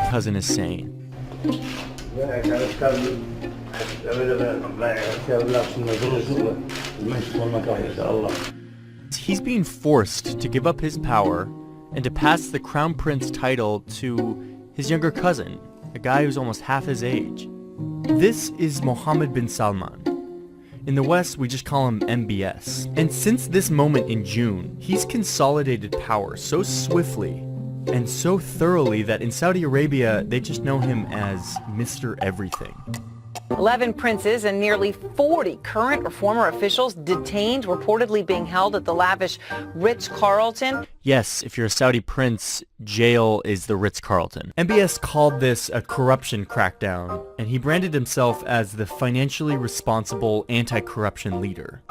cousin is saying. He's being forced to give up his power and to pass the crown prince title to his younger cousin, a guy who's almost half his age. This is Mohammed bin Salman. In the West, we just call him MBS. And since this moment in June, he's consolidated power so swiftly and so thoroughly that in Saudi Arabia, they just know him as Mr. Everything. 11 princes and nearly 40 current or former officials detained, reportedly being held at the lavish Ritz-Carlton. Yes, if you're a Saudi prince, jail is the Ritz-Carlton. MBS called this a corruption crackdown, and he branded himself as the financially responsible anti-corruption leader.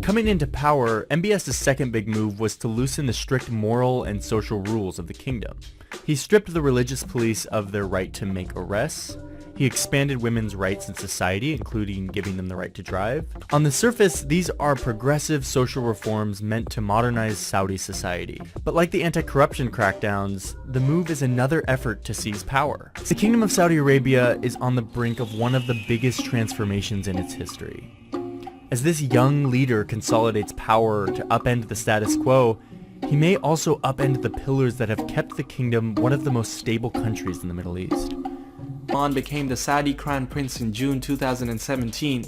Coming into power, MBS's second big move was to loosen the strict moral and social rules of the kingdom. He stripped the religious police of their right to make arrests. He expanded women's rights in society, including giving them the right to drive. On the surface, these are progressive social reforms meant to modernize Saudi society. But like the anti-corruption crackdowns, the move is another effort to seize power. The Kingdom of Saudi Arabia is on the brink of one of the biggest transformations in its history. As this young leader consolidates power to upend the status quo, he may also upend the pillars that have kept the kingdom one of the most stable countries in the Middle East. Salman became the Saudi crown prince in June 2017,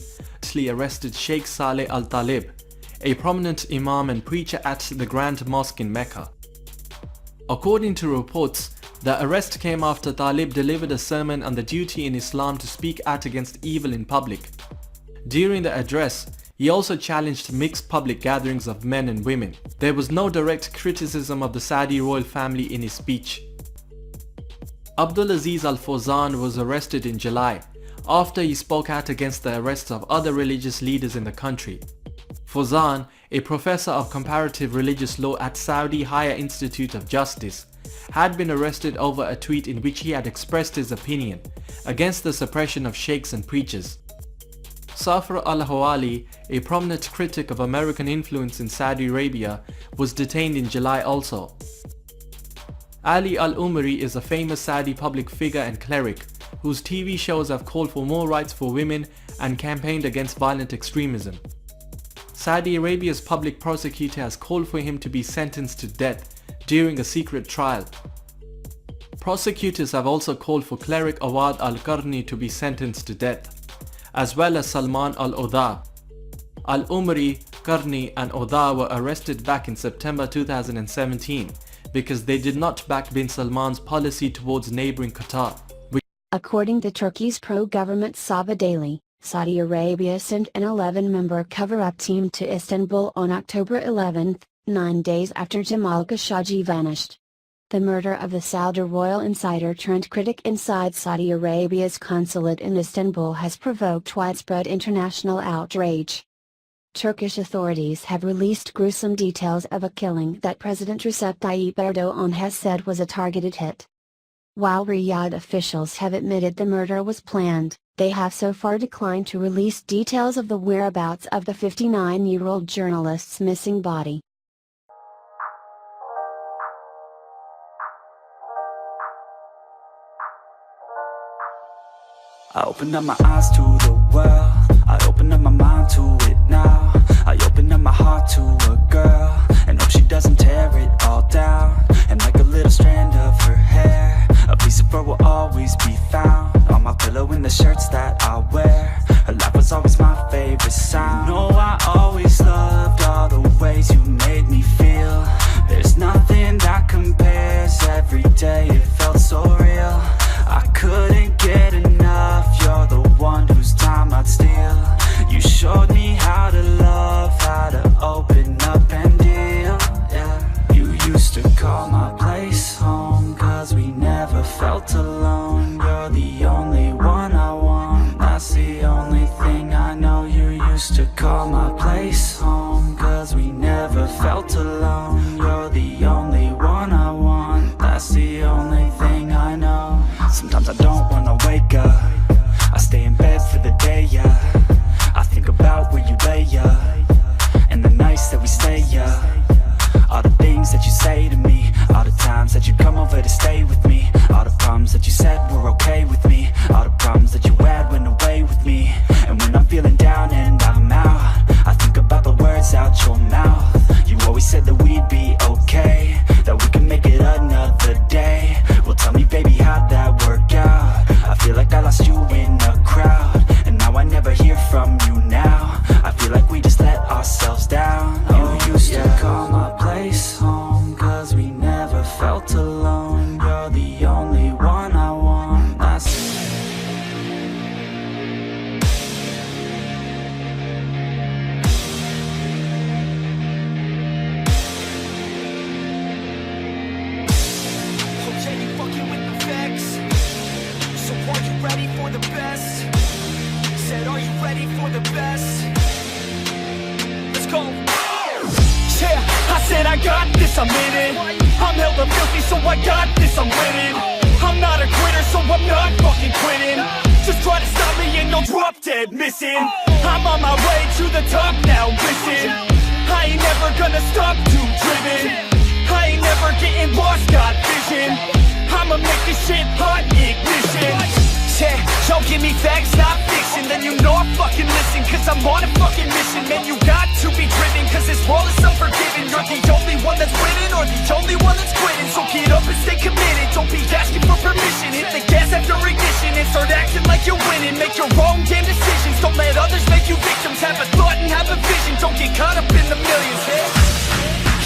he arrested Sheikh Saleh al-Talib, a prominent imam and preacher at the Grand Mosque in Mecca. According to reports, the arrest came after Talib delivered a sermon on the duty in Islam to speak out against evil in public. During the address, he also challenged mixed public gatherings of men and women. There was no direct criticism of the Saudi royal family in his speech. Abdulaziz al-Fawzan was arrested in July after he spoke out against the arrests of other religious leaders in the country. Fawzan, a professor of comparative religious law at Saudi Higher Institute of Justice, had been arrested over a tweet in which he had expressed his opinion against the suppression of sheikhs and preachers. Safar al-Hawali, a prominent critic of American influence in Saudi Arabia, was detained in July also. Ali al-Umari is a famous Saudi public figure and cleric whose TV shows have called for more rights for women and campaigned against violent extremism. Saudi Arabia's public prosecutor has called for him to be sentenced to death during a secret trial. Prosecutors have also called for cleric Awad al-Qarni to be sentenced to death, as well as Salman al-Odha. Al-Umari, Qarni and Odha were arrested back in September 2017 because they did not back bin Salman's policy towards neighboring Qatar. According to Turkey's pro-government Sabah Daily, Saudi Arabia sent an 11-member cover-up team to Istanbul on October 11, 9 days after Jamal Khashoggi vanished. The murder of the Saudi royal insider turned critic inside Saudi Arabia's consulate in Istanbul has provoked widespread international outrage. Turkish authorities have released gruesome details of a killing that President Recep Tayyip Erdogan has said was a targeted hit. While Riyadh officials have admitted the murder was planned, they have so far declined to release details of the whereabouts of the 59-year-old journalist's missing body. I opened up my eyes to the world, I opened up my mind to it now. I opened up my heart to a girl, and hope she doesn't tear it all down. And like a little strand of her hair, a piece of her will always be found on my pillow in the shirts that I wear. Her laugh was always my favorite sound. You know I always loved all the ways you made me feel. There's nothing that compares, every day it felt so real. I couldn't get enough, you're the one whose time I'd steal. You showed me how to love, how to open up and deal, yeah. You used to call my place home, cause we never felt alone. You're the only one I want, that's the only thing I know. You used to call my place home, cause we never felt alone. You're the only one I want, that's the only thing I know. Sometimes I don't wanna wake up, I stay in bed for the day, yeah. I think about where you lay, yeah, and the nights that we stay, yeah. All the things that you say to me, all the times that you come over to stay with me, all the problems that you best. Let's go. Yeah, I said I got this, I'm in it. I'm hella filthy, so I got this, I'm winning. I'm not a quitter, so I'm not fucking quitting. Just try to stop me and you'll drop dead missing. I'm on my way to the top now, listen. I ain't never gonna stop, too driven. I ain't never getting lost, got vision. I'ma make this shit hot, ignition. Yeah, y'all give me facts, not fiction. Then you know I fucking listen, cause I'm on a fucking mission. Man, you got to be driven, cause this world is unforgiving. You're the only one that's winning, or the only one that's quitting. So get up and stay committed, don't be asking for permission. Hit the gas after ignition and start acting like you're winning. Make your own damn decisions, don't let others make you victims. Have a thought and have a vision, don't get caught up in the millions.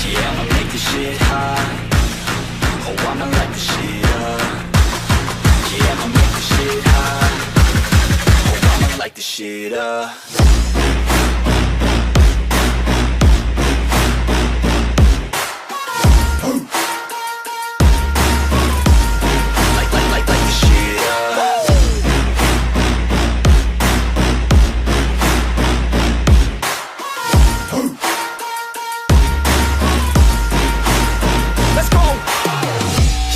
Yeah, I'ma make this shit hot. Oh, I'ma light this shit up. Yeah, I'ma make this shit hot. Oh, I'ma light this shit up. Light this shit up. Let's go.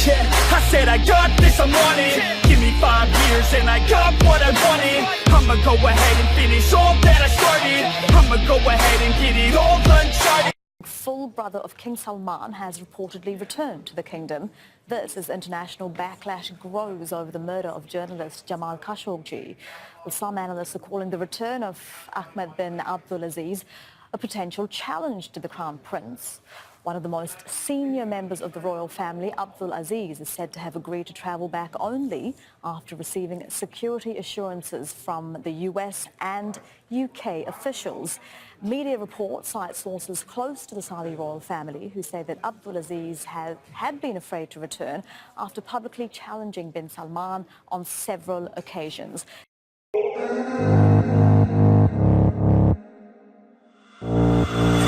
Yeah, I said I got this, I'm on it. Give me 5 years and I got what I wanted. I'ma go ahead and finish all that I started. I'ma go ahead and get it all uncharted. Full brother of King Salman has reportedly returned to the kingdom. This as international backlash grows over the murder of journalist Jamal Khashoggi. Well, some analysts are calling the return of Ahmed bin Abdulaziz a potential challenge to the Crown Prince. One of the most senior members of the royal family, Abdulaziz, is said to have agreed to travel back only after receiving security assurances from the US and UK officials. Media reports cite sources close to the Saudi royal family who say that Abdulaziz had been afraid to return after publicly challenging bin Salman on several occasions.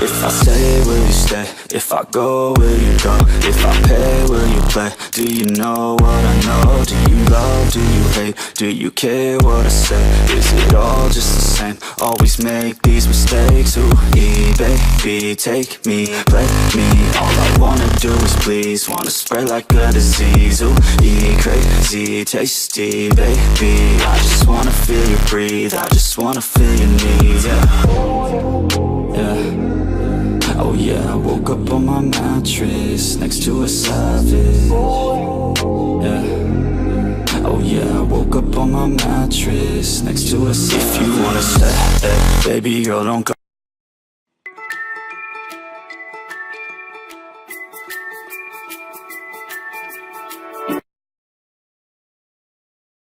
If I stay, will you stay? If I go, will you go? If I pay, will you play? Do you know what I know? Do you love, do you hate? Do you care what I say? Is it all just the same? Always make these mistakes. Ooh, baby, take me, play me. All I wanna do is please. Wanna spread like a disease. Ooh, crazy, tasty, baby. I just wanna feel you breathe. I just wanna feel your needs, yeah. Oh yeah, I woke up on my mattress next to a savage. Yeah. Oh yeah, I woke up on my mattress next to a savage. If you wanna stay, baby girl, don't go.